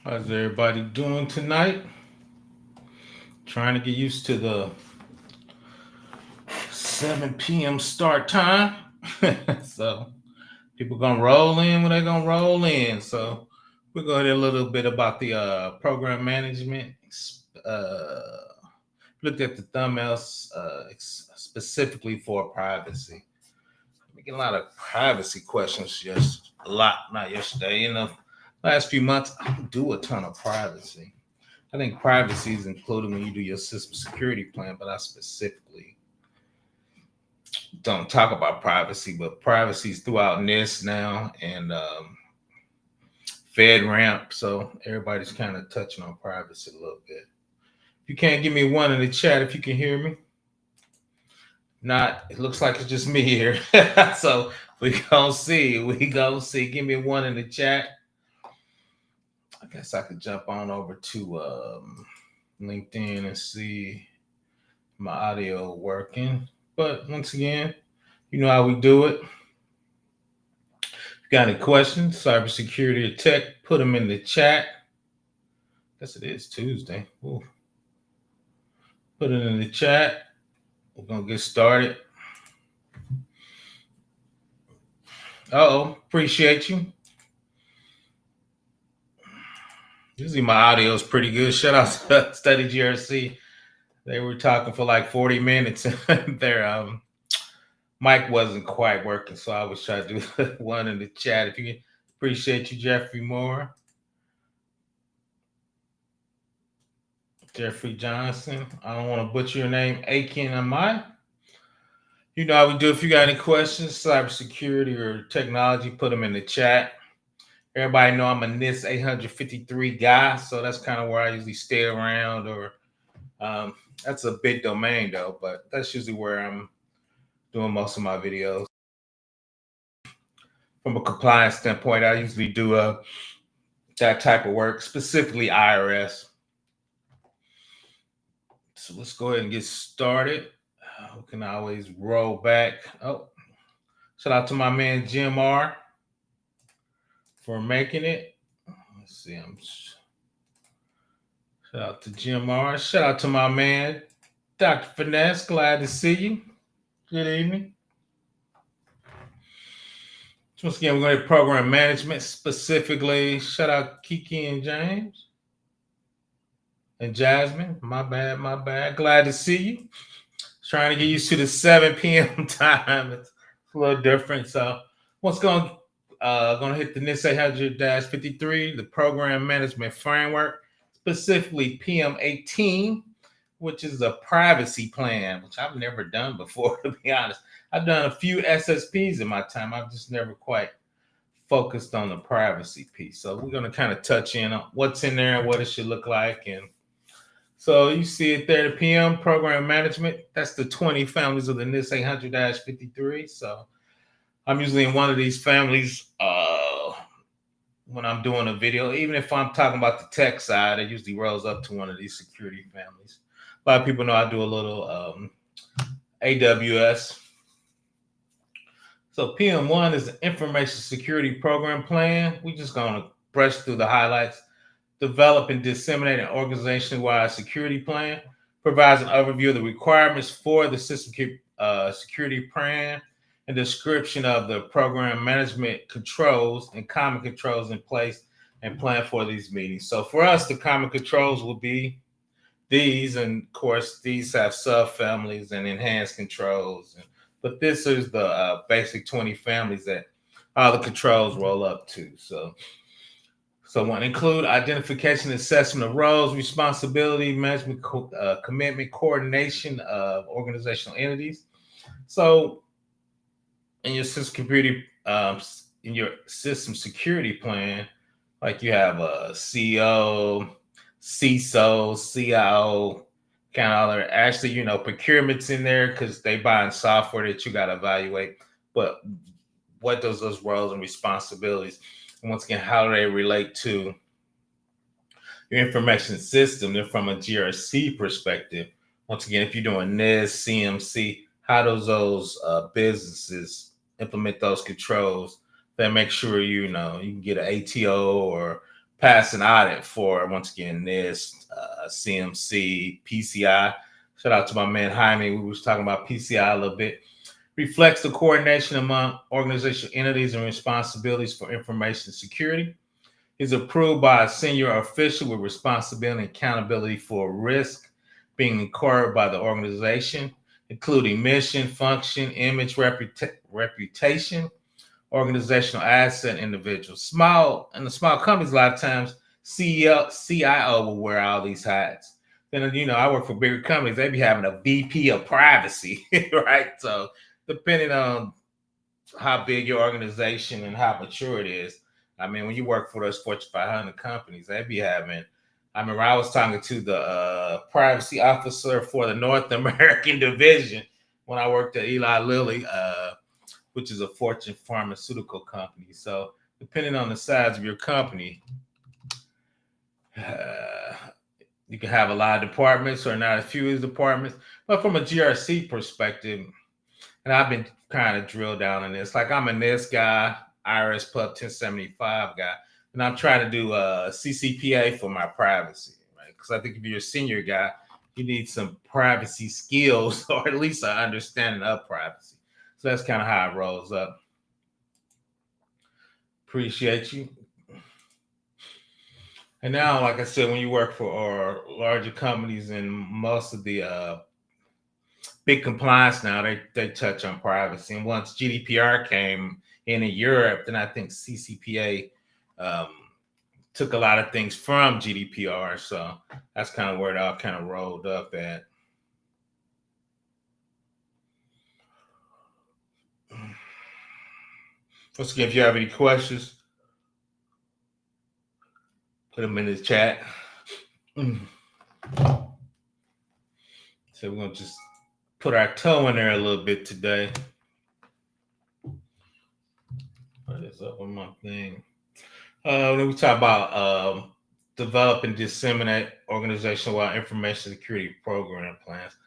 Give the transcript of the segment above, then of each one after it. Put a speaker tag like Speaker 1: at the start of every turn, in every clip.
Speaker 1: How's everybody doing tonight? Trying to get used to the 7 p.m. start time. So people gonna roll in when they gonna roll in. So we're going to a little bit about the program management. Uh, Looked at the thumbnails specifically for privacy. We get a lot of privacy questions. Just a lot, not yesterday. Last few months I don't do a ton of privacy. I think privacy is included when you do your system security plan, but I specifically don't talk about privacy. But privacy is throughout Nist now and FedRAMP, so everybody's kind of touching on privacy a little bit. If you can't give me one in the chat, if you can hear me, not. It looks like it's just me here. So we gonna see. We gonna see. Give me one in the chat. I guess I could jump on over to LinkedIn and see my audio working. But once again, you know how we do it. If you got any questions, cybersecurity or tech, put them in the chat. Guess it is Tuesday. Ooh. Put it in the chat. We're gonna get started. Appreciate you. Usually my audio is pretty good. Shout out to Study GRC. They were talking for like 40 minutes. Their mic wasn't quite working, so I was trying to do one in the chat. If you can, appreciate you, Jeffrey Moore. Jeffrey Johnson. I don't want to butcher your name. Aiken Amai. You know how we do. If you got any questions, cybersecurity or technology, put them in the chat. Everybody know I'm a Nist 853 guy, so that's kind of where I usually stay around. Or that's a big domain though, but that's usually where I'm doing most of my videos. From a compliance standpoint, I usually do that type of work, specifically IRS. So let's go ahead and get started. We can always roll back. Shout out to my man Jim R for making it. Let's see. Shout out to Jim R. Shout out to my man Dr. Finesse. Glad to see you. Good evening. So once again, we're going to program management specifically. Shout out Kiki and James and Jasmine. My bad. Glad to see you. Trying to get used to the 7 p.m. time. It's a little different. So what's going to hit the NIST 800-53, the program management framework, specifically PM-18, which is a privacy plan, which I've never done before, to be honest. I've done a few SSPs in my time. I've just never quite focused on the privacy piece. So we're going to kind of touch in on what's in there and what it should look like. And so you see it there, the PM program management. That's the 20 families of the NIST 800-53. So I'm usually in one of these families when I'm doing a video. Even if I'm talking about the tech side, it usually rolls up to one of these security families. A lot of people know I do a little AWS. So PM1 is the Information Security Program Plan. We're just going to brush through the highlights. Develop and disseminate an organization-wide security plan. Provides an overview of the requirements for the system security plan and description of the program management controls and common controls in place and plan for these meetings. So for us, the common controls will be these, and of course, these have subfamilies and enhanced controls. But this is the basic 20 families that all the controls roll up to. So want to include identification, assessment of roles, responsibility, management, commitment, coordination of organizational entities. So in your system security plan, like you have a CEO, CISO, CIO, kind of all there. Actually, procurement's in there because they buying software that you got to evaluate. But what does those roles and responsibilities? And once again, how do they relate to your information system? And from a GRC perspective, once again, if you're doing NIST, CMC, how does those businesses implement those controls that make sure you can get an ATO or pass an audit for, once again, Nist, CMC, PCI. Shout out to my man Jaime. We was talking about PCI a little bit. Reflects the coordination among organizational entities and responsibilities for information security. Is approved by a senior official with responsibility and accountability for risk being incurred by the organization, including mission, function, image, reputation, organizational asset, individuals. In the small companies, a lot of times CEO, CIO will wear all these hats. Then, I work for bigger companies, they be having a VP of privacy, right? So depending on how big your organization and how mature it is. I mean, when you work for those Fortune 500 companies, they be having. I remember I was talking to the privacy officer for the North American division when I worked at Eli Lilly, which is a Fortune pharmaceutical company. So depending on the size of your company, you can have a lot of departments or not a few departments. But from a GRC perspective, and I've been kind of drilled down in this. Like I'm a Nist guy, IRS Pub 1075 guy, and I'm trying to do a CCPA for my privacy, right? Because I think if you're a senior guy, you need some privacy skills or at least an understanding of privacy. So that's kind of how it rolls up. Appreciate you. And now, like I said, when you work for larger companies and most of the big compliance now, they touch on privacy. And once GDPR came in Europe, then I think CCPA took a lot of things from GDPR. So that's kind of where it all kind of rolled up at. Once again, if you have any questions, put them in the chat. So we're going to just put our toe in there a little bit today. What is up with my thing? When we talk about develop and disseminate organizational-wide information security program plans.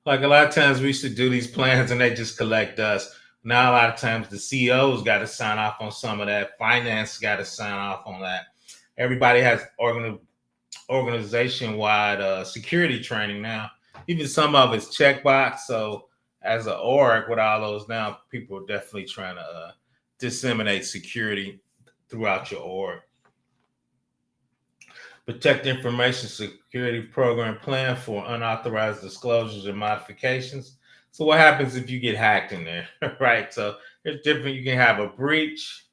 Speaker 1: Like a lot of times we used to do these plans and they just collect us. Now a lot of times the CEOs got to sign off on some of that. Finance got to sign off on that. Everybody has organization-wide security training now. Even some of it's checkbox. So as an org with all those now, people are definitely trying to disseminate security throughout your org. Protect information security program plan for unauthorized disclosures and modifications. So what happens if you get hacked in there, right? So there's different, you can have a breach.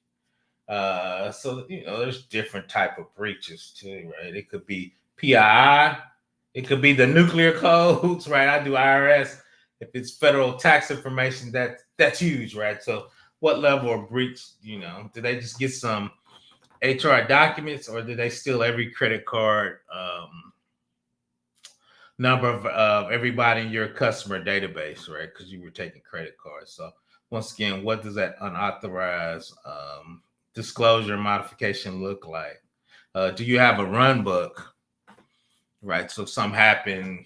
Speaker 1: So, there's different type of breaches too, right? It could be PII. It could be the nuclear codes, right? I do IRS. If it's federal tax information, that's huge, right? So what level of breach, do they just get some HR documents or do they steal every credit card number of everybody in your customer database, right? Because you were taking credit cards. So once again, what does that unauthorized disclosure modification look like? Do you have a run book, right? So if something happened,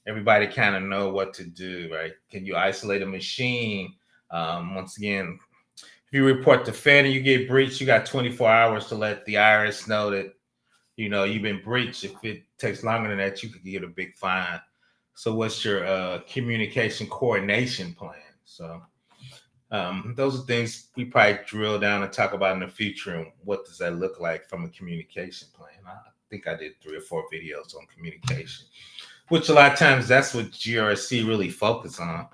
Speaker 1: everybody kind of know what to do, right? Can you isolate a machine? Once again, if you report to Fed and you get breached, you got 24 hours to let the IRS know that, you've been breached. If it takes longer than that, you could get a big fine. So what's your communication coordination plan? So those are things we probably drill down and talk about in the future. And what does that look like from a communication plan? I think I did 3 or 4 videos on communication, which a lot of times that's what GRC really focus on,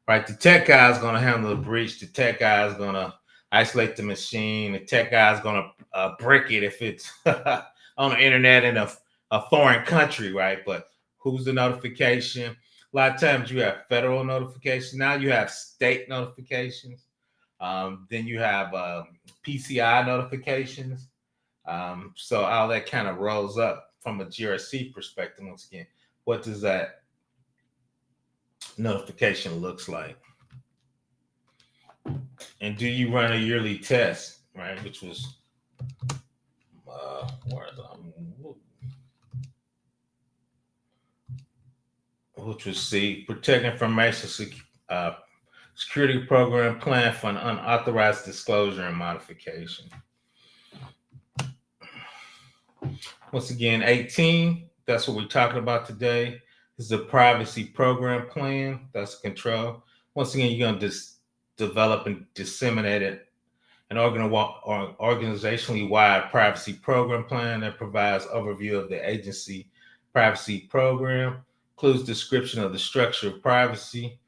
Speaker 1: right? The tech guy is going to handle the breach. The tech guy is going to isolate the machine. The tech guy is going to brick it if it's on the internet in a foreign country, right? But who's the notification? A lot of times you have federal notifications. Now you have state notifications. Then you have PCI notifications. So all that kind of rolls up from a GRC perspective. Once again, what does that notification looks like? And do you run a yearly test, right? Which was C, protect information security program plan for an unauthorized disclosure and modification. Once again, 18, that's what we're talking about today. This is a privacy program plan. That's control. Once again, you're going to develop and disseminate it an organizationally wide privacy program plan that provides overview of the agency privacy program, includes description of the structure of privacy,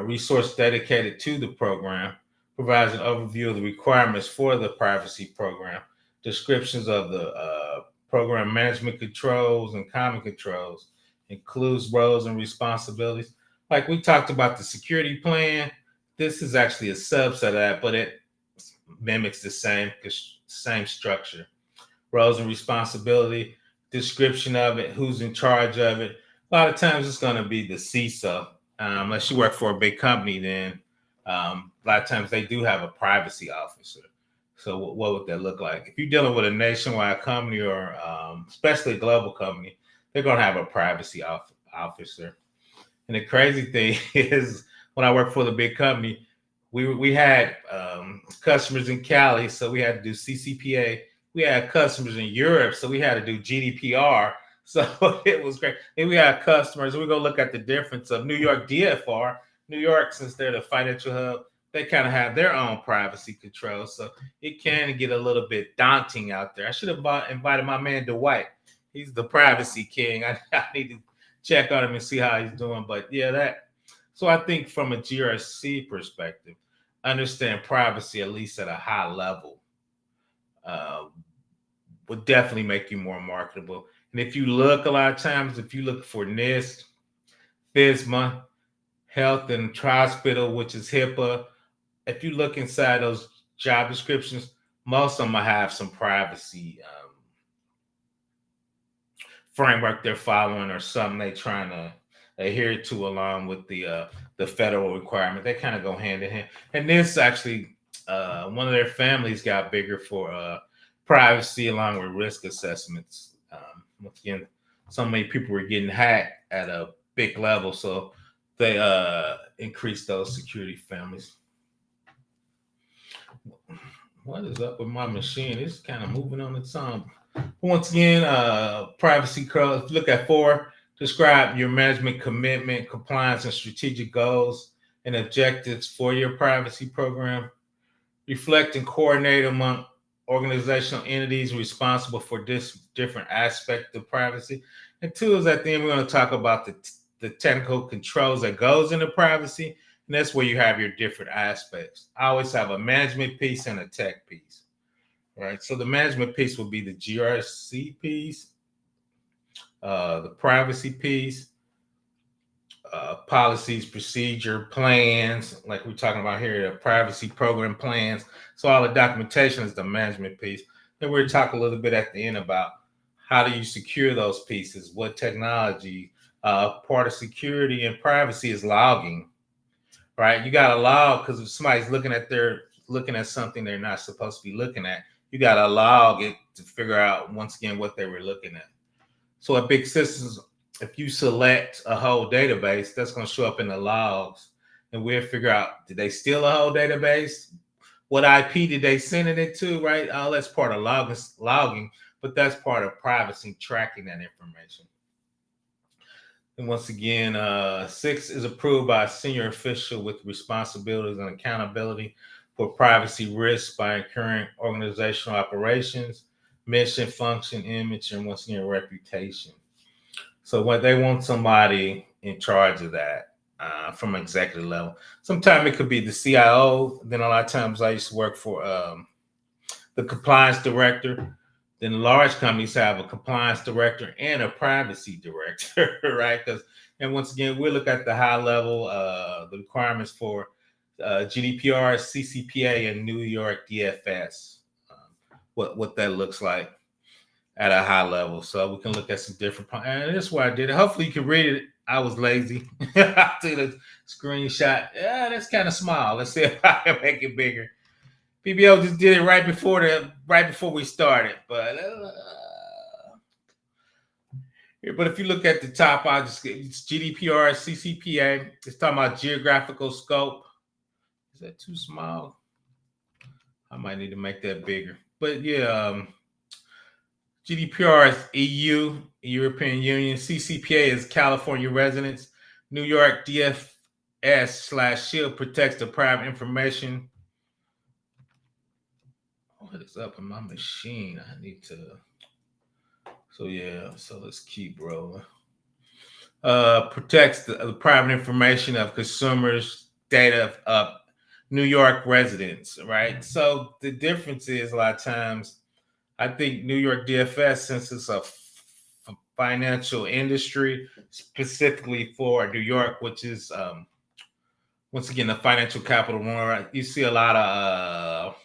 Speaker 1: resource dedicated to the program, provides an overview of the requirements for the privacy program, descriptions of the program management controls and common controls, includes roles and responsibilities. Like we talked about the security plan, this is actually a subset of that, but it mimics the same structure. Roles and responsibility, description of it, who's in charge of it. A lot of times it's going to be the CISO. Unless you work for a big company, then a lot of times they do have a privacy officer. So what would that look like? If you're dealing with a nationwide company or especially a global company, they're going to have a privacy officer. And the crazy thing is, when I worked for the big company, we had customers in Cali, so we had to do CCPA. We had customers in Europe, so we had to do GDPR. So it was great. And we had customers. We're gonna look at the difference of New York DFR. New York, since they're the financial hub, they kind of have their own privacy controls. So it can get a little bit daunting out there. I should have invited my man Dwight. He's the privacy king. I need to check on him and see how he's doing. But yeah, that. So I think from a GRC perspective, understand privacy, at least at a high level, would definitely make you more marketable. And if you look a lot of times, if you look for Nist, FISMA, Health and Hospital, which is HIPAA, if you look inside those job descriptions, most of them will have some privacy framework they're following or something they're trying to adhere to along with the federal requirement. They kind of go hand in hand. And this actually, one of their families got bigger for privacy along with risk assessments. Once again, so many people were getting hacked at a big level, so they increased those security families. What is up with my machine? It's kind of moving on its own. Once again, privacy curls. Look at 4. Describe your management commitment, compliance, and strategic goals and objectives for your privacy program. Reflect and coordinate among organizational entities responsible for this different aspect of privacy. And 2 is at the end, we're going to talk about the technical controls that goes into privacy. And that's where you have your different aspects. I always have a management piece and a tech piece. Right. So the management piece will be the GRC piece, the privacy piece, policies, procedure, plans, like we're talking about here, the privacy program plans. So all the documentation is the management piece. Then we'll talk a little bit at the end about how do you secure those pieces, what technology. Part of security and privacy is logging, right? You got to log because if somebody's looking at something they're not supposed to be looking at, you got to log it to figure out, once again, what they were looking at. So at big systems, if you select a whole database, that's going to show up in the logs. And we'll figure out, did they steal a whole database? What IP did they send it to, right? All that's part of logging, but that's part of privacy, tracking that information. And once again, 6 is approved by a senior official with responsibilities and accountability for privacy risks by incurring organizational operations, mission, function, image, and once again, reputation. So what they want somebody in charge of that from executive level. Sometimes it could be the CIO. Then a lot of times I used to work for the compliance director. Then large companies have a compliance director and a privacy director, right? And once again, we look at the high level, the requirements for GDPR, CCPA, and New York DFS, what that looks like at a high level. So we can look at some different, and that's why I did it. Hopefully you can read it. I was lazy. I took the screenshot. Yeah, that's kind of small. Let's see if I can make it bigger. PBO just did it right before we started, but if you look at the top, it's GDPR, CCPA. It's talking about geographical scope. Is that too small? I might need to make that bigger. But yeah, GDPR is EU, European Union. CCPA is California residents. New York DFS/Shield protects the private information. What is up in my machine? I need to. So yeah, so let's keep rolling. Protects the private information of consumers' data of New York residents, right? So the difference is a lot of times, I think New York DFS, since it's a financial industry specifically for New York, which is once again the financial capital, right? You see a lot of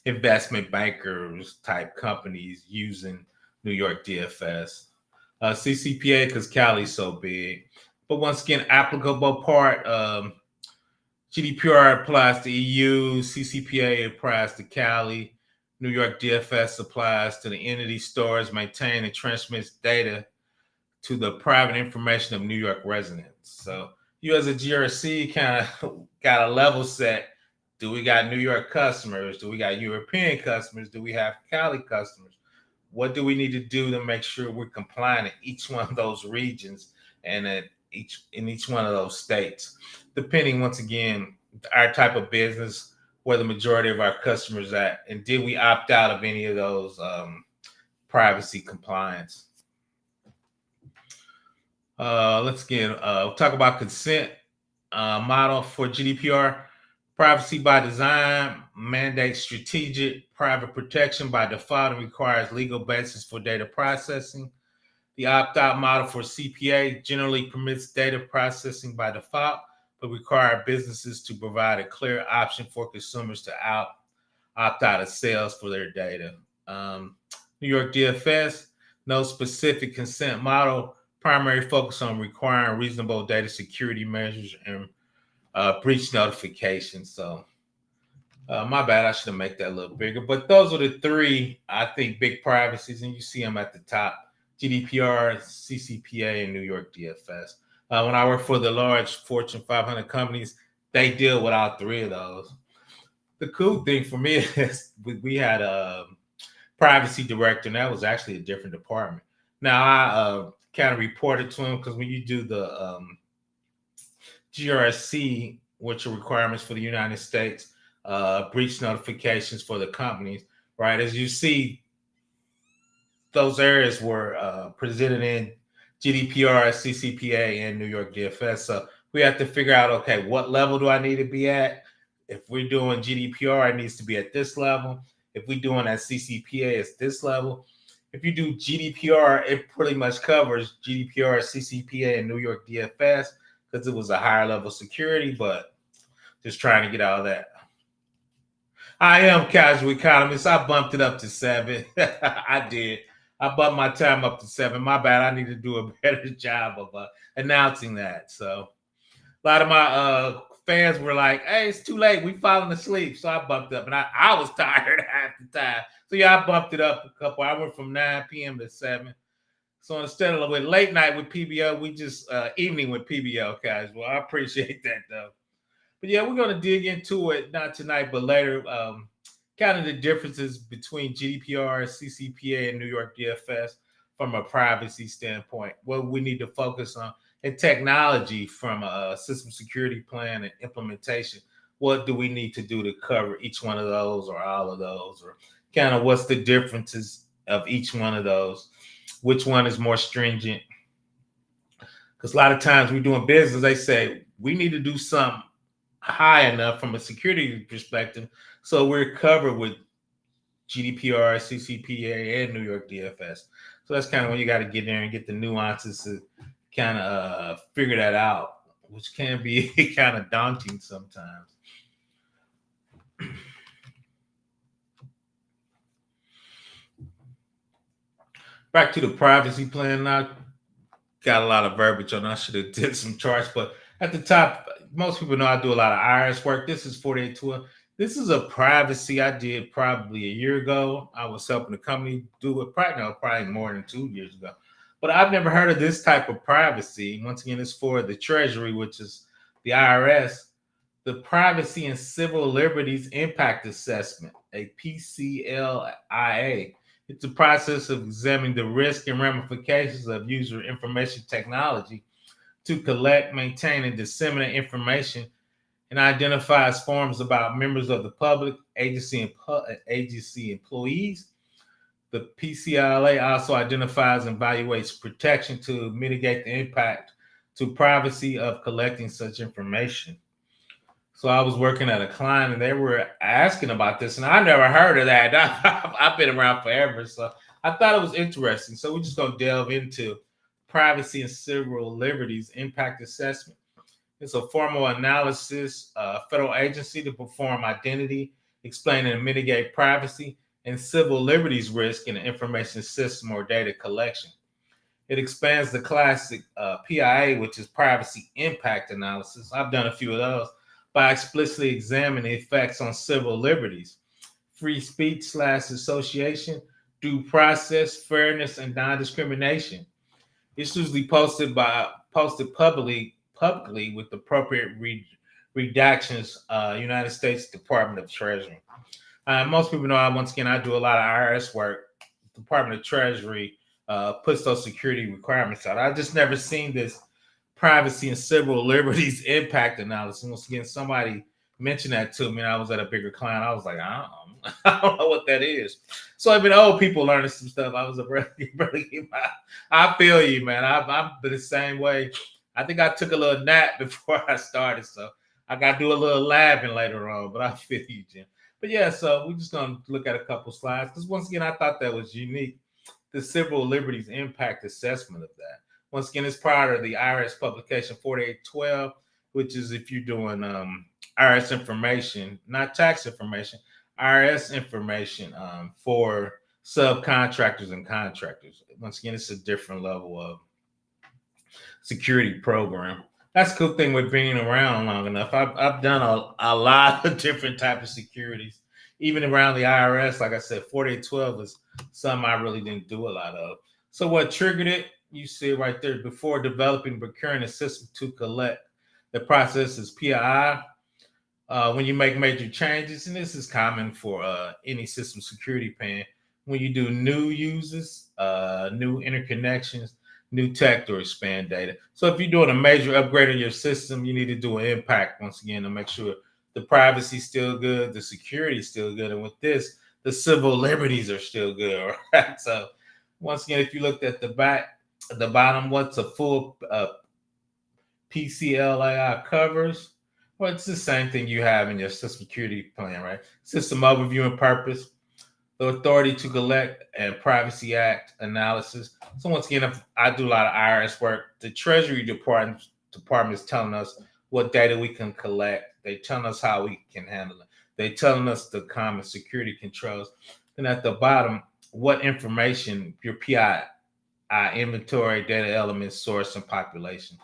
Speaker 1: investment bankers type companies using New York DFS. CCPA because Cali's so big. But once again, applicable part GDPR applies to EU, CCPA applies to Cali, New York DFS applies to the entity stores, maintain and transmits data to the private information of New York residents. So you as a GRC kind of got a level set. Do we got New York customers? Do we got European customers? Do we have Cali customers? What do we need to do to make sure we're compliant in each one of those regions and in each one of those states, depending once again our type of business, where the majority of our customers at, and did we opt out of any of those privacy compliance? Let's again talk about consent model for GDPR. Privacy by design mandates strategic private protection by default and requires legal basis for data processing. The opt-out model for CPA generally permits data processing by default, but require businesses to provide a clear option for consumers to opt out of sales for their data. New York DFS, no specific consent model, primary focus on requiring reasonable data security measures and breach notifications. So my bad, I should have made that a little bigger. But those are the three, I think, big privacies, and you see them at the top: GDPR, CCPA, and New York DFS. When I work for the large Fortune 500 companies, they deal with all three of those. The cool thing for me is we had a privacy director, and that was actually a different department. Now, I kind of reported to him because when you do the GRC, which are requirements for the United States, breach notifications for the companies, right? As you see, those areas were presented in GDPR, CCPA, and New York DFS. So we have to figure out, okay, what level do I need to be at? If we're doing GDPR, it needs to be at this level. If we're doing at CCPA, it's this level. If you do GDPR, it pretty much covers GDPR, CCPA, and New York DFS because it was a higher level security, but just trying to get all that. I am casual economist. I bumped it up to 7. I did. I bumped my time up to 7. My bad. I need to do a better job of announcing that. So a lot of my fans were like, hey, it's too late. We falling asleep. So I bumped up. And I was tired half the time. So yeah, I bumped it up a couple. I went from 9 p.m. to 7. So instead of with late night with PBO, we just evening with PBO, guys. Well, I appreciate that, though. But yeah, we're going to dig into it, not tonight, but later. Kind of the differences between GDPR, CCPA, and New York DFS from a privacy standpoint, what we need to focus on, and technology from a system security plan and implementation. What do we need to do to cover each one of those or all of those, or kind of what's the differences of each one of those? Which one is more stringent? Because a lot of times we're doing business, they say we need to do something high enough from a security perspective so we're covered with GDPR, CCPA, and New York DFS. So that's kind of when you got to get there and get the nuances to kind of figure that out, which can be kind of daunting sometimes. Back to the privacy plan now. Got a lot of verbiage on. I should have did some charts, but at the top, most people know I do a lot of IRS work. This is 4812. This is a privacy I did probably a year ago. I was helping a company do it probably more than 2 years ago. But I've never heard of this type of privacy. Once again, it's for the Treasury, which is the IRS, the Privacy and Civil Liberties Impact Assessment, a PCLIA. It's the process of examining the risk and ramifications of user information technology to collect, maintain, and disseminate information and identifies forms about members of the public, agency employees. The PCLA also identifies and evaluates protection to mitigate the impact to privacy of collecting such information. So I was working at a client and they were asking about this, and I never heard of that. I've been around forever, so I thought it was interesting. So we're just going to delve into privacy and civil liberties impact assessment. It's a formal analysis, federal agency to perform identity, explain and mitigate privacy and civil liberties risk in the information system or data collection. It expands the classic PIA, which is privacy impact analysis. I've done a few of those by explicitly examining effects on civil liberties, free speech / association, due process, fairness, and non-discrimination. It's usually posted publicly with appropriate redactions. United States Department of Treasury. Most people know once again I do a lot of IRS work. Department of Treasury puts those security requirements out. I just never seen this privacy and civil liberties impact analysis. Once again, somebody mentioned that to me, and I was at a bigger client. I was like, I don't know what that is. So I've been old people learning some stuff. I was a really I feel you, man. I'm the same way. I think I took a little nap before I started, so I got to do a little labbing later on. But I feel you, Jim. But yeah, so we're just gonna look at a couple slides because once again, I thought that was unique. The civil liberties impact assessment of that. Once again, it's part of the IRS publication 4812, which is if you're doing IRS information, not tax information, IRS information for subcontractors and contractors. Once again, it's a different level of security program. That's a cool thing with being around long enough. I've done a lot of different types of securities, even around the IRS. Like I said, 4812 is something I really didn't do a lot of. So what triggered it? You see right there. Before developing, procuring a system to collect, the process is PII. When you make major changes, and this is common for any system security plan, when you do new uses, new interconnections, new tech or expand data. So if you're doing a major upgrade in your system, you need to do an impact once again to make sure the privacy is still good, the security is still good, and with this, the civil liberties are still good. All right. So once again, if you looked at the bottom, what's a full PCLAI covers? Well, it's the same thing you have in your system security plan, right? System overview and purpose, the authority to collect, and Privacy Act analysis. So once again, if I do a lot of IRS work, the Treasury Department is telling us what data we can collect. They're telling us how we can handle it. They're telling us the common security controls. And at the bottom, what information, your PI inventory, data elements, source, and population.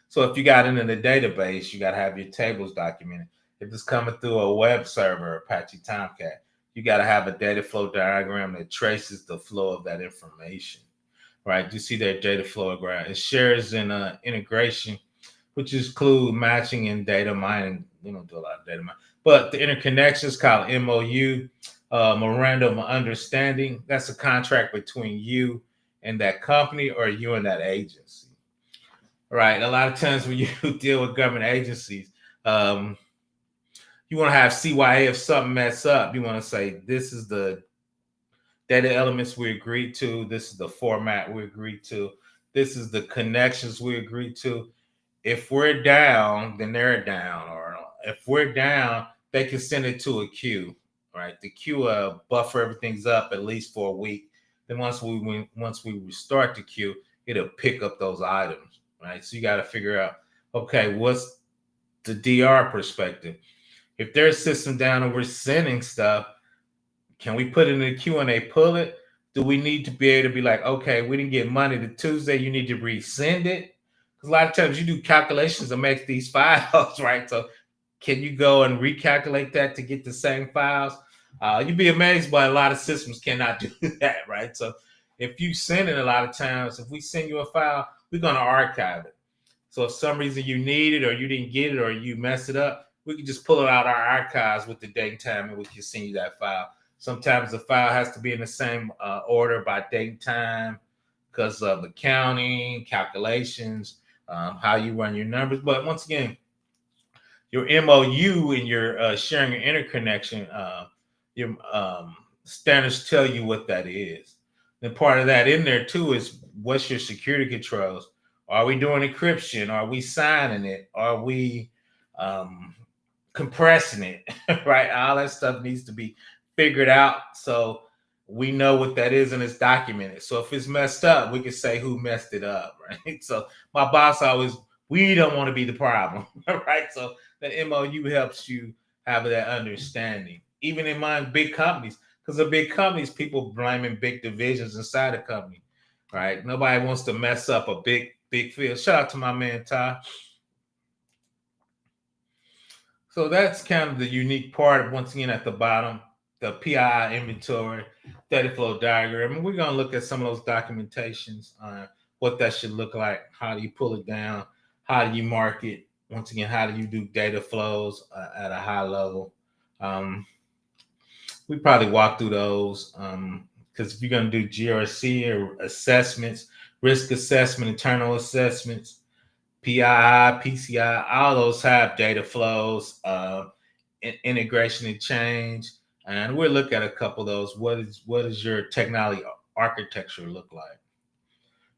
Speaker 1: So if you got it in the database, you got to have your tables documented. If it's coming through a web server, Apache Tomcat, you got to have a data flow diagram that traces the flow of that information, right? You see that data flow diagram. It shares in integration, which include matching and data mining. We don't do a lot of data mining, but the interconnections called MOU, memorandum of understanding. That's a contract between you and that company or you and that agency. Right. A lot of times when you deal with government agencies, you want to have CYA if something mess up. You want to say, this is the data elements we agreed to. This is the format we agreed to. This is the connections we agreed to. If we're down, then they're down. Or if we're down, they can send it to a queue. Right. The queue buffer everything's up at least for a week. Then once we restart the queue, it'll pick up those items. Right. So you got to figure out, okay, what's the DR perspective? If their system down and we're sending stuff, can we put it in the queue and they pull it? Do we need to be able to be like, okay, we didn't get money to Tuesday, you need to resend it? Because a lot of times you do calculations to make these files, right? So can you go and recalculate that to get the same files? You'd be amazed, but a lot of systems cannot do that, right? So if you send it a lot of times, if we send you a file, we're going to archive it. So if some reason you need it or you didn't get it or you mess it up, we can just pull it out our archives with the date and time and we can send you that file. Sometimes the file has to be in the same order by date and time because of accounting, calculations, how you run your numbers. But once again, your MOU and your sharing your interconnection, your standards tell you what that is. And part of that in there too is what's your security controls? Are we doing encryption? Are we signing it? Are we um, compressing it? Right? All that stuff needs to be figured out so we know what that is and it's documented. So if it's messed up, we can say who messed it up, right? So my boss always, we don't want to be the problem, right? So the MOU helps you have that understanding. Even in my big companies, because the big companies, people blaming big divisions inside a company, right? Nobody wants to mess up a big field. Shout out to my man Ty. So that's kind of the unique part. Once again, at the bottom, the PII inventory, data flow diagram. And we're going to look at some of those documentations, what that should look like. How do you pull it down? How do you mark it? Once again, how do you do data flows at a high level? We probably walk through those because if you're going to do GRC or assessments, risk assessment, internal assessments, PII, PCI, all those have data flows, integration and change. And we'll look at a couple of those. What is your technology architecture look like?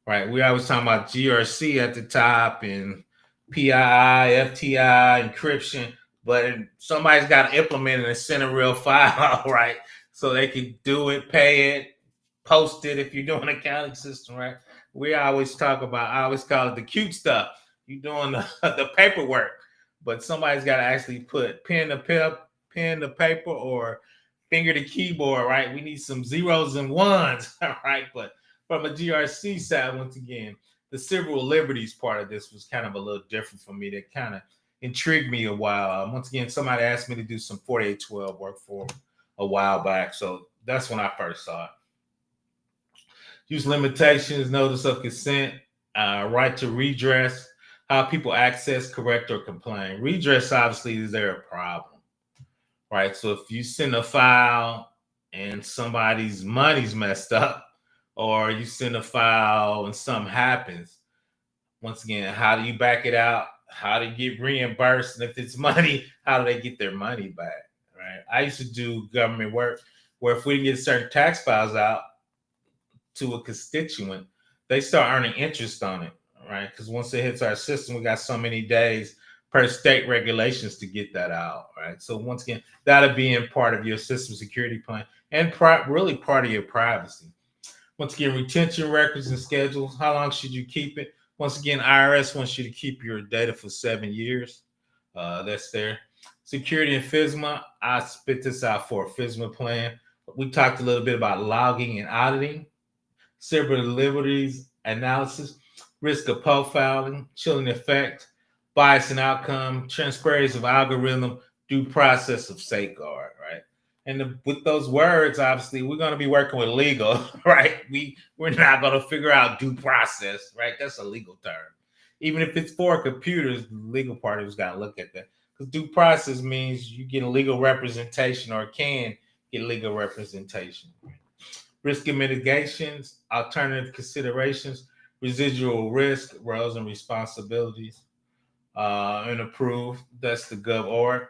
Speaker 1: Right. We always talking about GRC at the top and PII, FTI, encryption, but somebody's got to implement it and send a real file, right? So they can do it, pay it, post it if you're doing an accounting system, right? We always talk about, I always call it the cute stuff. You're doing the paperwork, but somebody's got to actually put pen to paper, or finger to keyboard, right? We need some zeros and ones, right? But from a GRC side, once again, the civil liberties part of this was kind of a little different for me. That kind of intrigued me a while. Once again, somebody asked me to do some 4812 work for a while back. So that's when I first saw it. Use limitations, notice of consent, right to redress, how people access, correct, or complain. Redress, obviously, is there a problem, right? So if you send a file and somebody's money's messed up, or you send a file and something happens, once again, how do you back it out? How do you get reimbursed? And if it's money, how do they get their money back, right? I used to do government work where if we didn't get certain tax files out to a constituent, they start earning interest on it, right? Because once it hits our system, we got so many days per state regulations to get that out, right? So once again, that'll be in part of your system security plan and really part of your privacy. Once again, retention records and schedules. How long should you keep it? Once again, IRS wants you to keep your data for 7 years. That's there. Security and FISMA. I spit this out for a FISMA plan. We talked a little bit about logging and auditing. Civil liberties analysis. Risk of profiling. Chilling effect. Bias and outcome. Transparency of algorithm. Due process of safeguard, right? And with those words, obviously, we're going to be working with legal, right? We're not going to figure out due process, right? That's a legal term. Even if it's for computers, the legal party has got to look at that. Because due process means you get a legal representation or can get legal representation. Risk and mitigations, alternative considerations, residual risk, roles and responsibilities, and approved. That's the gov.org.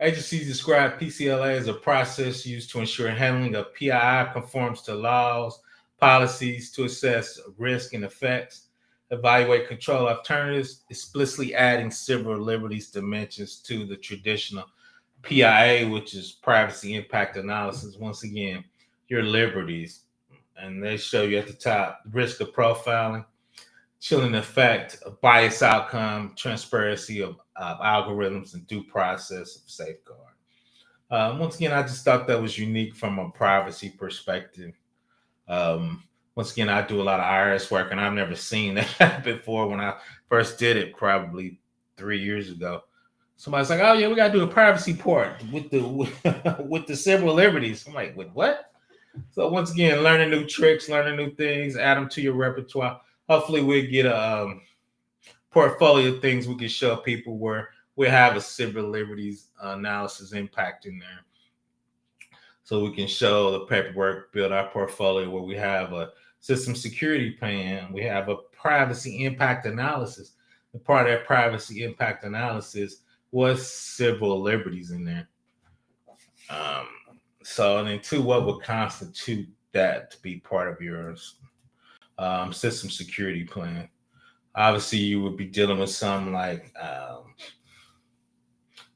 Speaker 1: Agencies describe PCLA as a process used to ensure handling of PII conforms to laws, policies to assess risk and effects, evaluate control alternatives, explicitly adding civil liberties dimensions to the traditional PIA, which is privacy impact analysis. Once again, your liberties. And they show you at the top risk of profiling, chilling effect, a bias outcome, transparency of algorithms, and due process of safeguard. Once again, I just thought that was unique from a privacy perspective. Once again, I do a lot of IRS work, and I've never seen that before. When I first did it, probably 3 years ago, somebody's like, "Oh yeah, we got to do a privacy port with the with the civil liberties." I'm like, "With what?" So once again, learning new tricks, learning new things, add them to your repertoire. Hopefully, we'll get a portfolio of things we can show people where we have a civil liberties analysis impact in there. so we can show the paperwork, build our portfolio where we have a system security plan, we have a privacy impact analysis. The part of that privacy impact analysis was civil liberties in there. Um, so, and then two, what would constitute that to be part of your system security plan? Obviously, you would be dealing with some like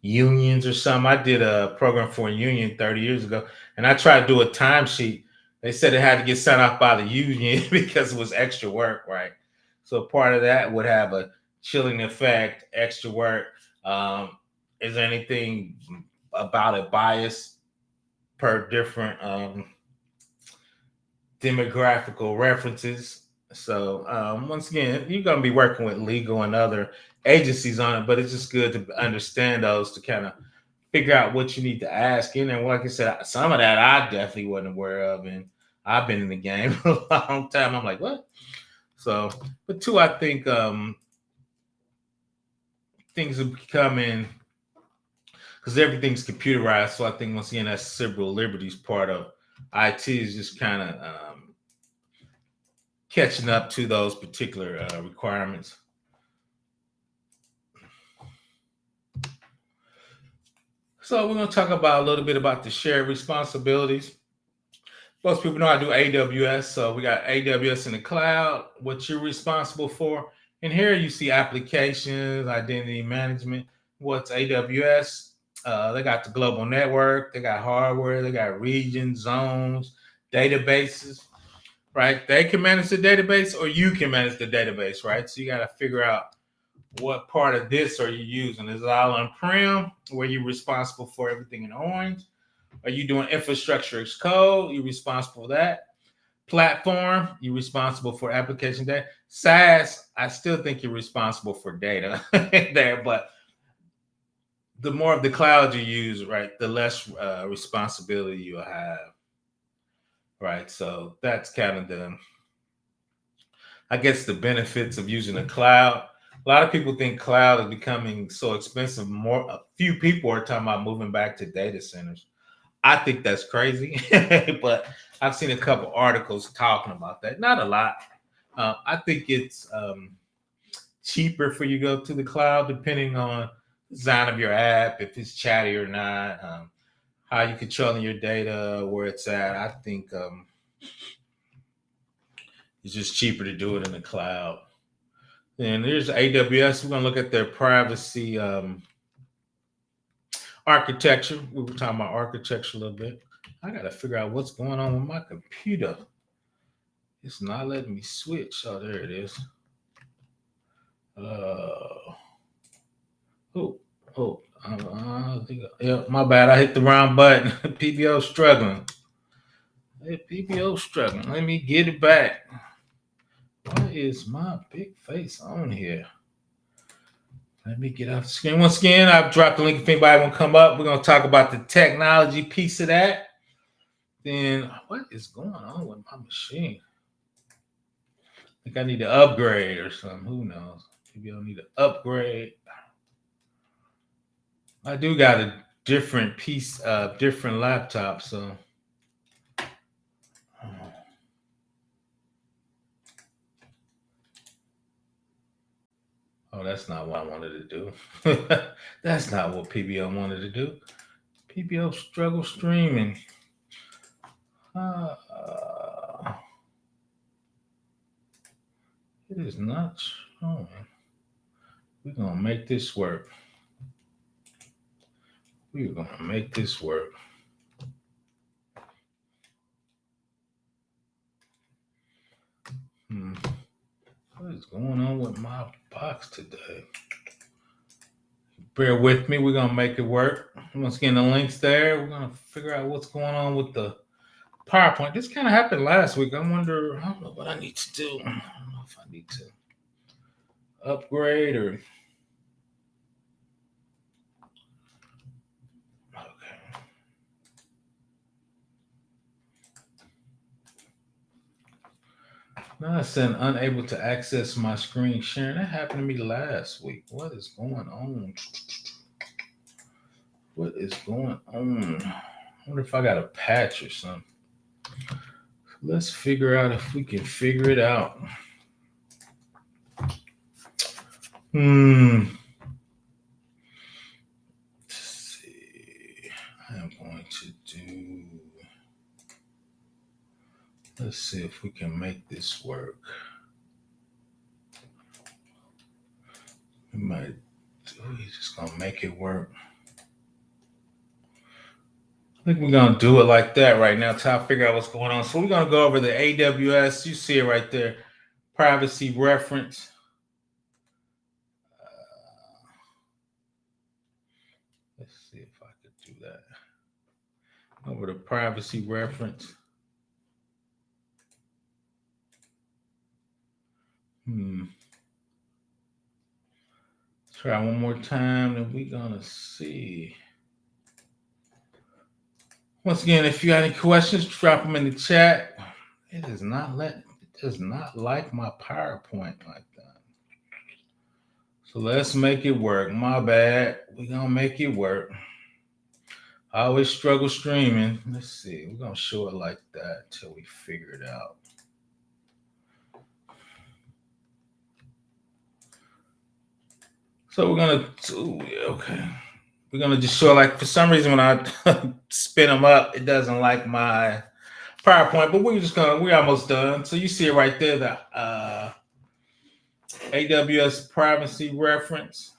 Speaker 1: unions or something. I did a program for a union 30 years ago, and I tried to do a timesheet. They said it had to get signed off by the union because it was extra work, right? So part of that would have a chilling effect, extra work. Is there anything about it bias per different demographical references? So once again, you're going to be working with legal and other agencies on it, but it's just good to understand those to kind of figure out what you need to ask. And like I said, some of that I definitely wasn't aware of, and I've been in the game a long time. I'm like, what? So, but two, I think things are becoming, because everything's computerized. So I think once again, that civil liberties part of IT is just kind of catching up to those particular requirements. So we're going to talk about a little bit about the shared responsibilities. Most people know I do AWS. So we got AWS in the cloud, what you're responsible for. And here you see applications, identity management. What's AWS? They got the global network. They got hardware. They got regions, zones, databases, right? They can manage the database or you can manage the database, right? So you got to figure out what part of this are you using. Is it all on-prem where you're responsible for everything in orange? Are you doing infrastructure as code? You're responsible for that. Platform, you're responsible for application data. SaaS, I still think you're responsible for data there, but the more of the cloud you use, right, the less responsibility you'll have, right? So that's kind of I guess, the benefits of using the cloud. A lot of people think cloud is becoming so expensive. A few people are talking about moving back to data centers. I think that's crazy, but I've seen a couple articles talking about that. Not a lot. I think it's cheaper for you to go to the cloud, depending on the design of your app, if it's chatty or not, how you're controlling your data, where it's at. I think it's just cheaper to do it in the cloud. And there's AWS. We're going to look at their privacy architecture. We were talking about architecture a little bit. I got to figure out what's going on with my computer. It's not letting me switch. Oh, there it is. Yeah, my bad. I hit the wrong button. PBO struggling. Hey, PBO struggling. Let me get it back. Why is my big face on here? Let me get off the screen. Once again, I've dropped the link if anybody want to come up. We're going to talk about the technology piece of that. Then what is going on with my machine? I think I need to upgrade or something. Who knows? Maybe I'll need to upgrade. I do got a different piece of different laptop, so. Oh, that's not what I wanted to do. That's not what PBO wanted to do. PBO struggle streaming. It is not showing. We're going to make this work. We're going to make this work. What is going on with my box today? Bear with me. We're going to make it work. Once again, the link's there. We're going to figure out what's going on with the PowerPoint. This kind of happened last week. I don't know what I need to do. I don't know if I need to upgrade or. Okay. Now it's saying unable to access my screen sharing. That happened to me last week. What is going on? What is going on? I wonder if I got a patch or something. Let's figure out if we can figure it out. Let's see. I am going to do. Let's see if we can make this work. We might. We're just gonna make it work. I think we're gonna do it like that right now till I figure out what's going on. So we're gonna go over the AWS. You see it right there, privacy reference. Let's see if I could do that. Over the privacy reference. Try one more time, and we're gonna see. Once again, if you got any questions, drop them in the chat. It does not like my PowerPoint like that. So let's make it work. My bad. We're gonna make it work. I always struggle streaming. Let's see. We're gonna show it like that until we figure it out. So we're gonna do okay. We're gonna just show like for some reason when I spin them up, it doesn't like my PowerPoint, but we're almost done. So you see it right there, the AWS privacy reference.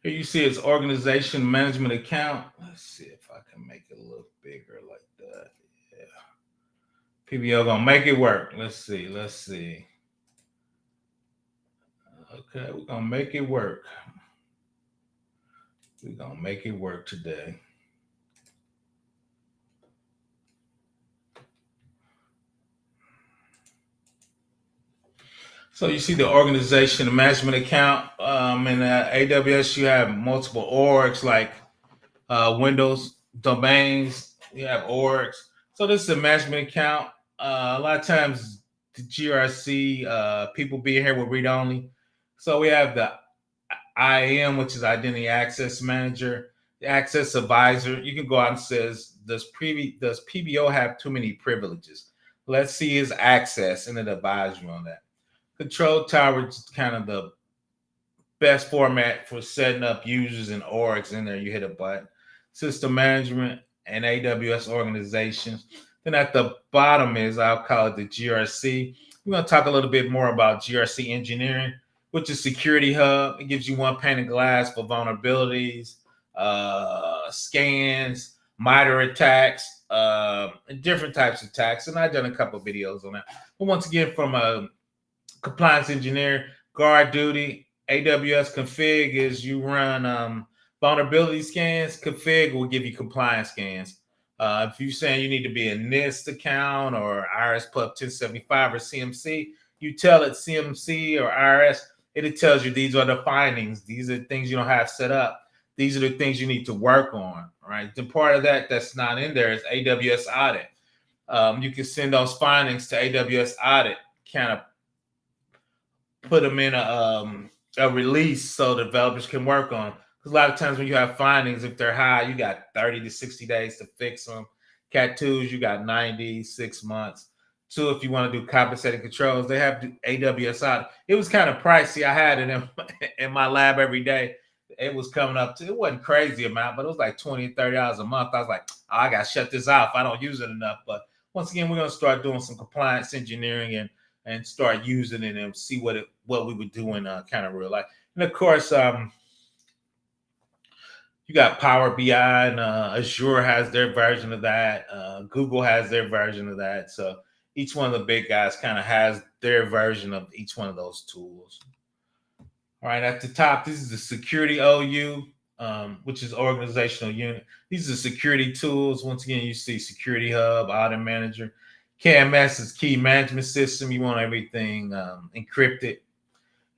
Speaker 1: Here you see it's organization management account. Let's see if I can make it a little bigger like that. Yeah. PBL gonna make it work. Let's see. Okay, we're gonna make it work. We're gonna make it work today. So you see the organization management account. In AWS, you have multiple orgs like Windows domains. You have orgs. So this is a management account. A lot of times the GRC people being here will read only. So we have the IAM, which is Identity Access Manager, the Access Advisor. You can go out and says, does PBO have too many privileges? Let's see his access, and it advises you on that. Control tower is kind of the best format for setting up users and orgs in there. You hit a button. System management and AWS organizations. Then at the bottom is, I'll call it the GRC. We're going to talk a little bit more about GRC engineering, which is security hub. It gives you one pane of glass for vulnerabilities, scans, MITRE attacks, and different types of attacks. And I've done a couple of videos on that. But once again, from a compliance engineer, guard duty, AWS config is you run vulnerability scans. Config will give you compliance scans. If you're saying you need to be a Nist account or IRS Pub 1075 or CMC, you tell it CMC or IRS, it tells you these are the findings. These are the things you don't have set up. These are the things you need to work on, right? The part of that that's not in there is AWS audit. You can send those findings to AWS audit, kind of put them in a release so developers can work on. Because a lot of times when you have findings, if they're high, you got 30 to 60 days to fix them. Cat 2s, you got 96 months. 2, if you want to do compensating controls, they have AWS audit. It was kind of pricey. I had it in my lab every day. It was coming up to, it wasn't crazy amount, but it was like $20, $30 a month. I was like, oh, I got to shut this off. I don't use it enough. But once again, we're going to start doing some compliance engineering and start using it and see what we would do in kind of real life. And of course, you got Power BI and Azure has their version of that. Google has their version of that. So each one of the big guys kind of has their version of each one of those tools. All right, at the top, this is the security OU, which is organizational unit. These are security tools. Once again, you see Security Hub, Audit Manager. KMS is Key Management System. You want everything encrypted.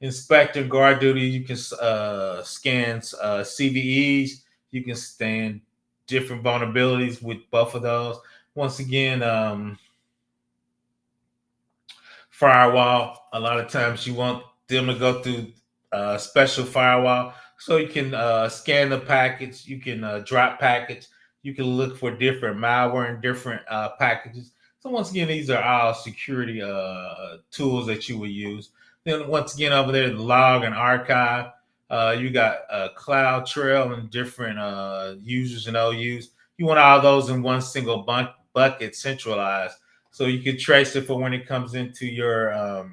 Speaker 1: Inspector, guard duty, you can scan CVEs. You can scan different vulnerabilities with both of those. Once again, firewall, a lot of times you want them to go through special firewall, so you can scan the packets, you can drop packets, you can look for different malware and different packages. So once again, these are all security tools that you will use. Then once again, over there, the log and archive. You got Cloud Trail and different users and OUs. You want all those in one single bucket, centralized, so you can trace it for when it comes into your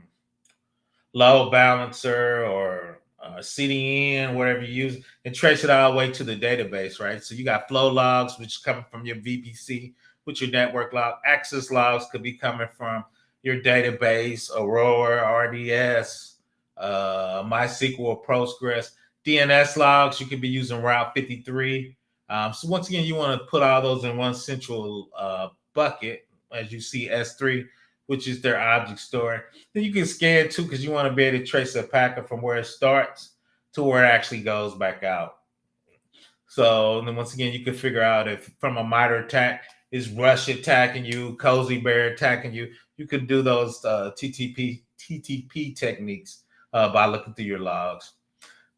Speaker 1: load balancer or CDN, whatever you use, and trace it all the way to the database, right? So you got flow logs, which is coming from your VPC, with your network log. Access logs could be coming from your database, Aurora, RDS, MySQL, Postgres. DNS logs, you could be using Route 53. So once again, you want to put all those in one central bucket, as you see S3, which is their object store. Then you can scan too, because you want to be able to trace a packet from where it starts to where it actually goes back out. So then once again, you can figure out if from a MITRE attack, is Rush attacking you, Cozy Bear attacking you. You could do those TTP techniques by looking through your logs.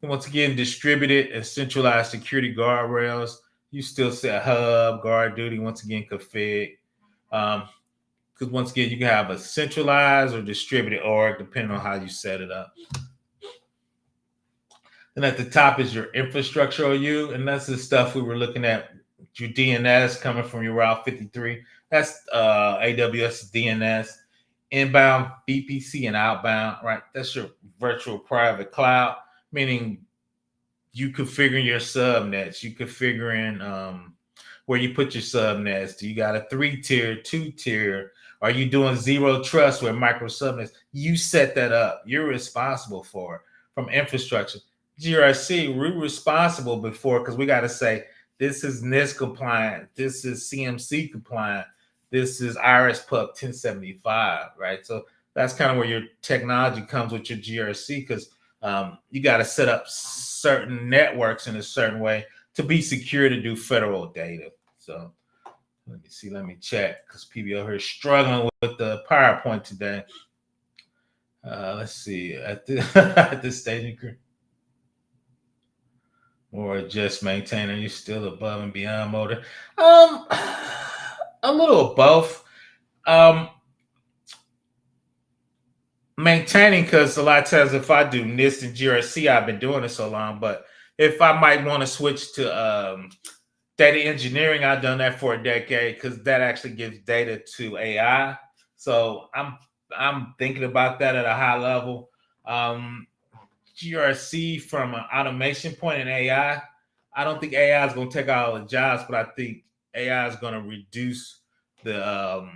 Speaker 1: And once again, distributed and centralized security guardrails. You still set hub, guard duty, once again, config. Because once again, you can have a centralized or distributed org, depending on how you set it up. And at the top is your infrastructure OU, and that's the stuff we were looking at. Your DNS coming from your Route 53. That's AWS DNS. Inbound VPC and outbound, right? That's your virtual private cloud, meaning you configuring your subnets. You configuring where you put your subnets. Do you got a 3-tier, 2-tier? Are you doing zero trust with micro subnets? You set that up. You're responsible for it. From infrastructure. GRC, we're responsible before, because we got to say, this is Nist compliant. This is CMC compliant. This is IRS Pub 1075, right? So that's kind of where your technology comes with your GRC, because you got to set up certain networks in a certain way to be secure to do federal data. So let me see, let me check, because people over here struggling with the PowerPoint today. Let's see, at this stage, or just maintaining, you still above and beyond mode. A little of both. Maintaining, because a lot of times if I do Nist and GRC, I've been doing it so long, but if I might want to switch to data engineering, I've done that for a decade, because that actually gives data to AI. So I'm thinking about that at a high level. GRC from an automation point in AI, I don't think AI is going to take all the jobs, but I think AI is going to reduce the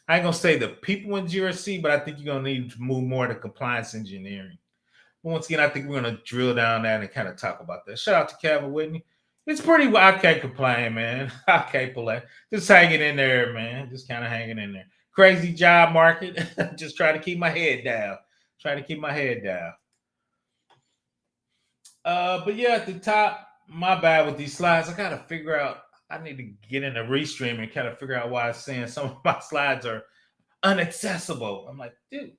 Speaker 1: I ain't gonna say the people in GRC, but I think you're gonna need to move more to compliance engineering. But once again, I think we're gonna drill down that and kind of talk about that. Shout out to Kevin Whitney. It's pretty well. I can't complain, man. I can't play. Just hanging in there, man. Just kind of hanging in there. Crazy job market. Just trying to keep my head down. Trying to keep my head down. But yeah, at the top, my bad with these slides. I gotta figure out. I need to get in the restream and kind of figure out why it's saying some of my slides are unaccessible. I'm like, dude.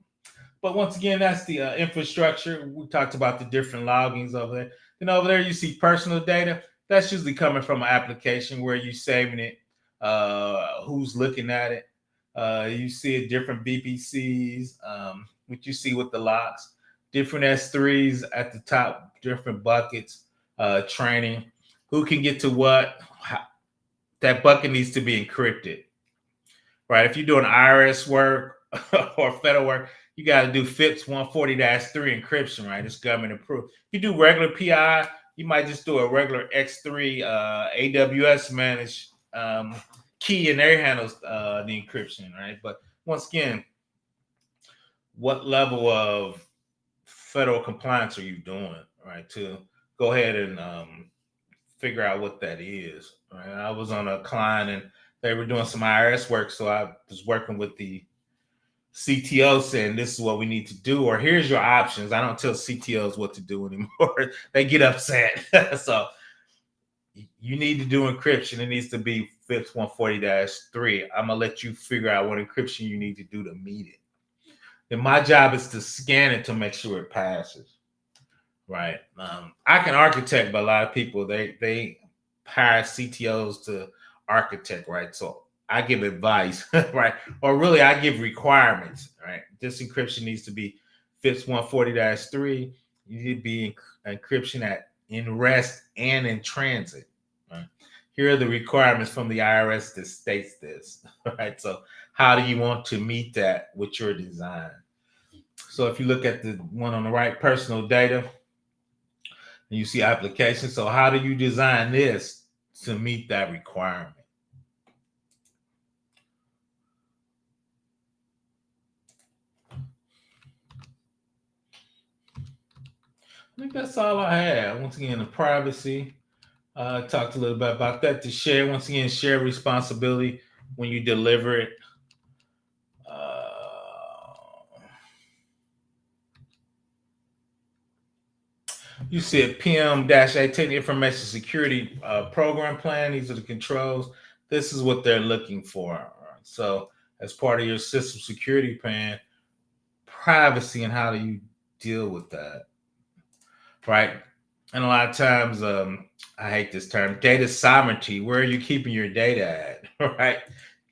Speaker 1: But once again, that's the infrastructure. We talked about the different logins over there. Then over there, you see personal data. That's usually coming from an application where you're saving it, who's looking at it. You see it different BPCs, which you see with the locks, different S3s at the top, different buckets, training, who can get to what. That bucket needs to be encrypted, right? If you're doing IRS work or federal work, you got to do FIPS 140-3 encryption, right? It's government approved. If you do regular PI, you might just do a regular X3 AWS managed key, and there handles the encryption, right? But once again, what level of federal compliance are you doing, right? To go ahead and figure out what that is. Right? I was on a client and they were doing some IRS work, so I was working with the CTO saying this is what we need to do, or here's your options. I don't tell CTOs what to do anymore. They get upset. So you need to do encryption. It needs to be FIPS 140-3. I'm gonna let you figure out what encryption you need to do to meet it. And my job is to scan it to make sure it passes. right? I can architect, but a lot of people they hire CTOs to architect, right? So I give advice, right? Or really, I give requirements, right? This encryption needs to be FIPS 140-3. You need to be encryption in rest and in transit. Right? Here are the requirements from the IRS that states this, right? So how do you want to meet that with your design? So if you look at the one on the right, personal data, and you see application. So how do you design this to meet that requirement? I think that's all I had. Once again, the privacy. Talked a little bit about that. To share, once again, share responsibility when you deliver it. You said PM-18 information security program plan. These are the controls. This is what they're looking for. So, as part of your system security plan, privacy and how do you deal with that, right? And a lot of times, I hate this term, data sovereignty. Where are you keeping your data at, right?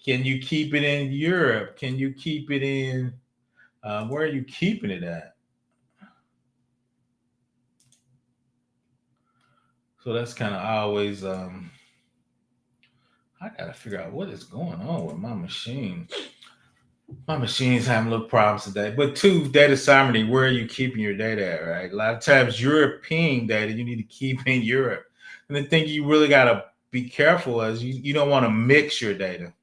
Speaker 1: Can you keep it in Europe? Can you keep it in? Where are you keeping it at? So that's kind of always. I gotta figure out what is going on with my machine. My machine's having little problems today. But two, data sovereignty, where are you keeping your data at, right? A lot of times European data you need to keep in Europe. And the thing you really gotta be careful is you don't want to mix your data.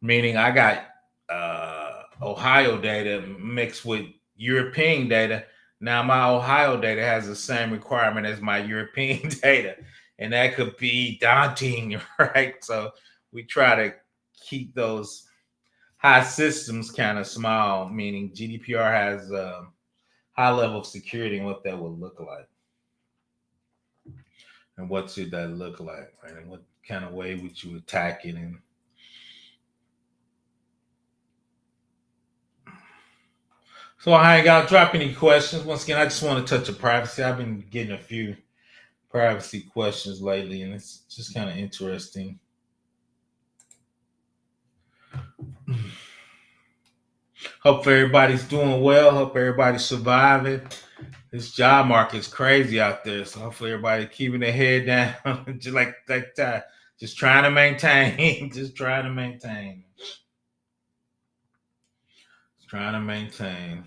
Speaker 1: Meaning I got Ohio data mixed with European data. Now my Ohio data has the same requirement as my European data. And that could be daunting, right? So we try to keep those high systems kind of small, meaning GDPR has a high level of security and what that would look like. And what should that look like, right? And what kind of way would you attack it in? So I ain't got to drop any questions. Once again, I just want to touch on privacy. I've been getting a few privacy questions lately, and it's just kind of interesting. Hope everybody's doing well. Hope everybody's surviving. This job market's crazy out there, so hopefully everybody keeping their head down, just like that. Just trying to maintain. Just trying to maintain. Just trying to maintain.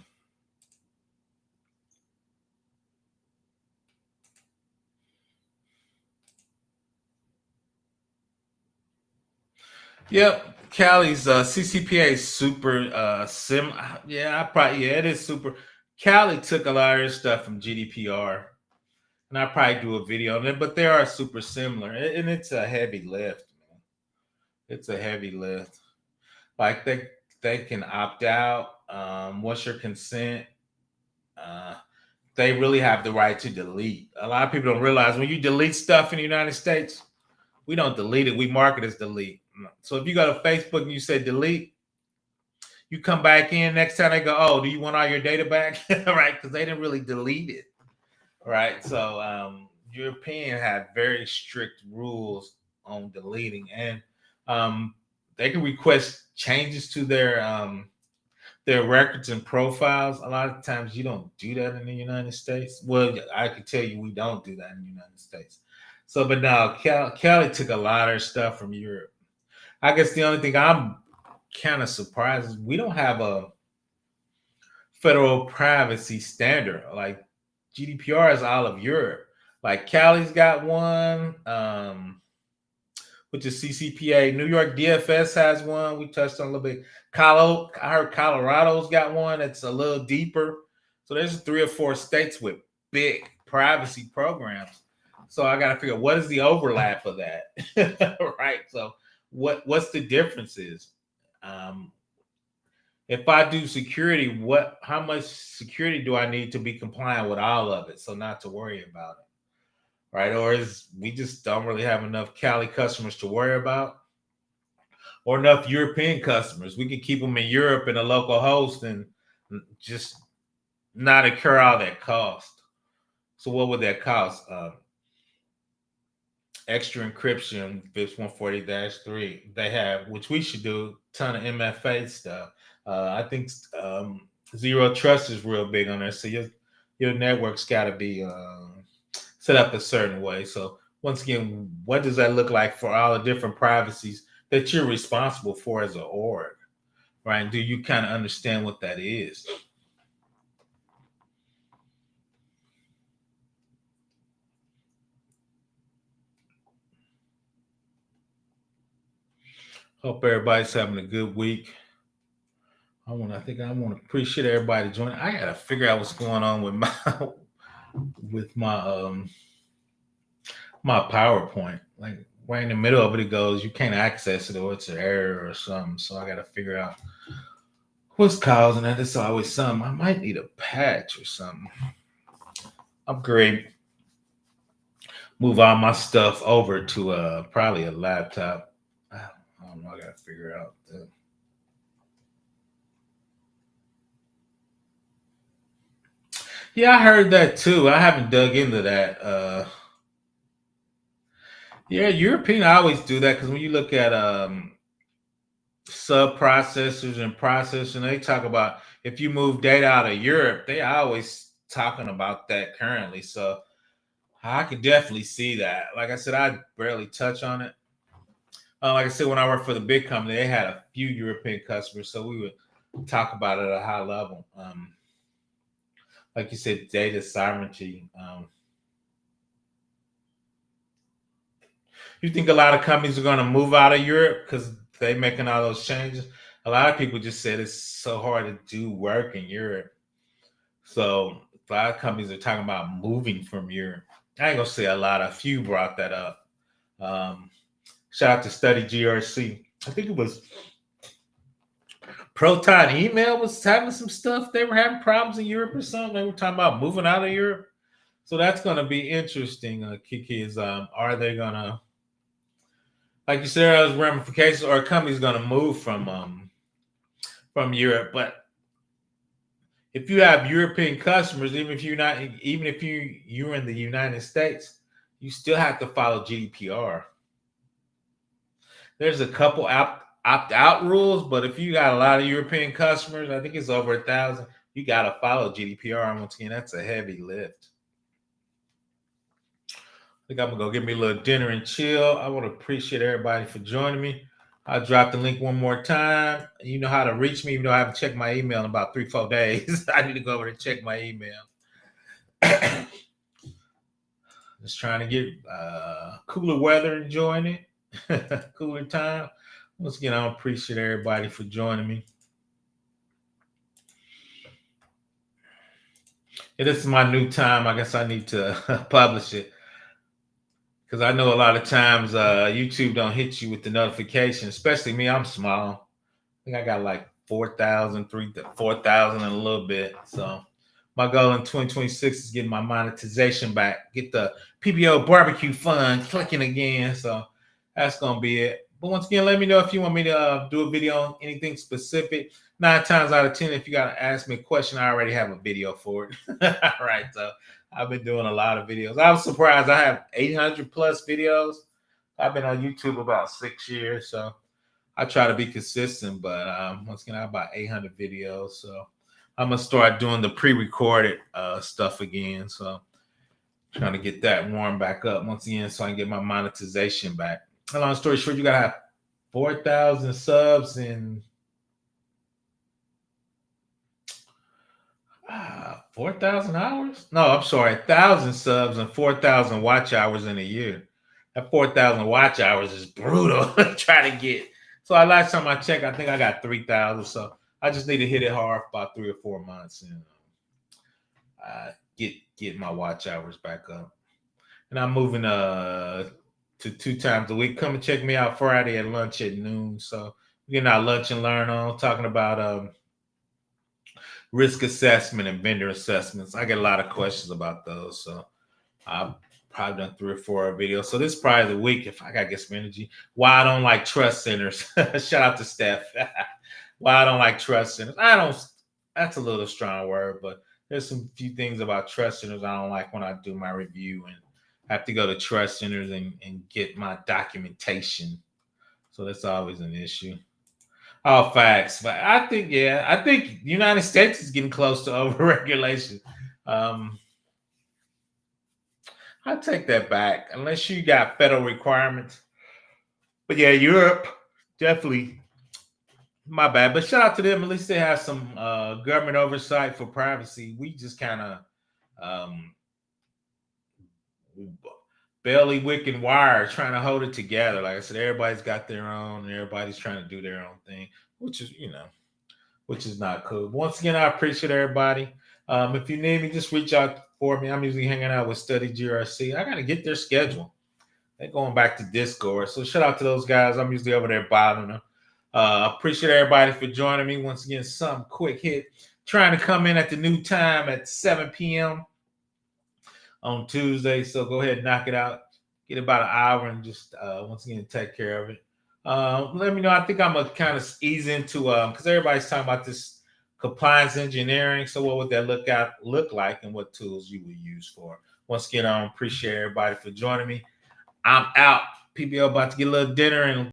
Speaker 1: Yep, Cali's CCPA is super sim. Yeah, it is super. Cali took a lot of their stuff from GDPR, and I probably do a video on it, but they are super similar, and it's a heavy lift. Man. It's a heavy lift. Like they can opt out. What's your consent? Uh, they really have the right to delete. A lot of people don't realize when you delete stuff in the United States, we don't delete it. We mark it as delete. So if you go to Facebook and you say delete, you come back in next time they go, oh, do you want all your data back? Right? Because they didn't really delete it. Right. So European have very strict rules on deleting, and they can request changes to their records and profiles. A lot of times you don't do that in the United States. Well, I can tell you we don't do that in the United States. So, but now Kelly took a lot of stuff from Europe. I guess the only thing I'm kind of surprised is we don't have a federal privacy standard. Like GDPR is all of Europe. Like Cali's got one, which is CCPA. New York DFS has one. We touched on a little bit. I heard Colorado's got one that's a little deeper. So there's 3 or 4 states with big privacy programs. So I got to figure what is the overlap of that, right? So what's the differences? If I do security, how much security do I need to be compliant with all of it? So not to worry about it, right? Or is we just don't really have enough Cali customers to worry about, or enough European customers? We can keep them in Europe in a local host and just not incur all that cost. So what would that cost? Extra encryption, FIPS 140-3. They have, which we should do, a ton of MFA stuff. I think zero trust is real big on there. So your network's got to be set up a certain way. So once again, what does that look like for all the different privacies that you're responsible for as an org, right? Do you kind of understand what that is? Hope everybody's having a good week. I want to appreciate everybody joining. I gotta figure out what's going on with my with my PowerPoint. Like right in the middle of it, it goes, you can't access it or it's an error or something. So I gotta figure out what's causing that. It's always something. I might need a patch or something. Upgrade. Move all my stuff over to probably a laptop. I don't know. I gotta figure out. Yeah, I heard that too. I haven't dug into that. Yeah, European I always do that because when you look at sub processors and processors, they talk about if you move data out of Europe, they always talking about that currently. So I can definitely see that. Like I said, I barely touch on it. Like I said, when I worked for the big company, they had a few European customers, so we would talk about it at a high level. Like you said, data sovereignty. You think a lot of companies are going to move out of Europe because they're making all those changes? A lot of people just said it's so hard to do work in Europe. So a lot of companies are talking about moving from Europe. I ain't gonna say a lot. A few brought that up. Shout out to Study GRC. I think it was Proton Email was having some stuff. They were having problems in Europe or something. They were talking about moving out of Europe. So that's going to be interesting. Kiki is, are they going to, like you said, there's ramifications, or a company's going to move from Europe? But if you have European customers, even if you're in the United States, you still have to follow GDPR. There's a couple opt out rules, but if you got a lot of European customers, I think it's over 1,000. You got to follow GDPR. And once again, that's a heavy lift. I think I'm gonna go get me a little dinner and chill. I want to appreciate everybody for joining me. I'll drop the link one more time. You know how to reach me, even though I haven't checked my email in about 3-4 days. I need to go over and check my email. Just trying to get cooler weather, enjoying it, cooler time. Once again, I appreciate everybody for joining me. This is my new time. I guess I need to publish it because I know a lot of times YouTube don't hit you with the notification. Especially me, I'm small. I think I got like 4,000 and a little bit. So my goal in 2026 is getting my monetization back, get the PBO barbecue fund clicking again. So that's gonna be it. But once again, let me know if you want me to do a video on anything specific. 9 times out of 10, if you gotta ask me a question, I already have a video for it. All right, so I've been doing a lot of videos. I was surprised I have 800 plus videos. I've been on YouTube about 6 years, so I try to be consistent. But once again, I have about 800 videos, so I'm gonna start doing the pre-recorded stuff again. So trying to get that warm back up once again, so I can get my monetization back. Long story short, you gotta have 4,000 subs and 4,000 hours. No, I'm sorry, 1,000 subs and 4,000 watch hours in a year. That 4,000 watch hours is brutal trying to get. So last time I checked, I think I got 3,000. So I just need to hit it hard for about 3 or 4 months and get my watch hours back up. And I'm moving to 2 times a week. Come and check me out Friday at lunch at noon. So we're getting our lunch and learn on, talking about risk assessment and vendor assessments. I get a lot of questions about those. So I've probably done 3 or 4 videos. So this is probably the week if I gotta get some energy. Why I don't like trust centers. Shout out to Steph. Why I don't like trust centers. That's a little strong word, but there's some few things about trust centers I don't like when I do my review and have to go to trust centers and get my documentation. So that's always an issue. All facts. But I think the United States is getting close to overregulation. Um, I take that back, unless you got federal requirements. But yeah, Europe, definitely my bad. But shout out to them. At least they have some government oversight for privacy. We just kind of um, belly wicking wire trying to hold it together. Like I said, everybody's got their own, and everybody's trying to do their own thing, which is, which is not cool. But once again, I appreciate everybody. If you need me, just reach out for me. I'm usually hanging out with Study GRC. I got to get their schedule. They're going back to Discord. So shout out to those guys. I'm usually over there bothering them. Appreciate everybody for joining me. Once again, some quick hit. Trying to come in at the new time at 7 p.m. on Tuesday. So go ahead and knock it out. Get about an hour and just once again take care of it. Let me know. I think I'm gonna kind of ease into because everybody's talking about this compliance engineering. So what would that look like, and what tools you would use for it? Once again, I appreciate everybody for joining me. I'm out. PBL about to get a little dinner and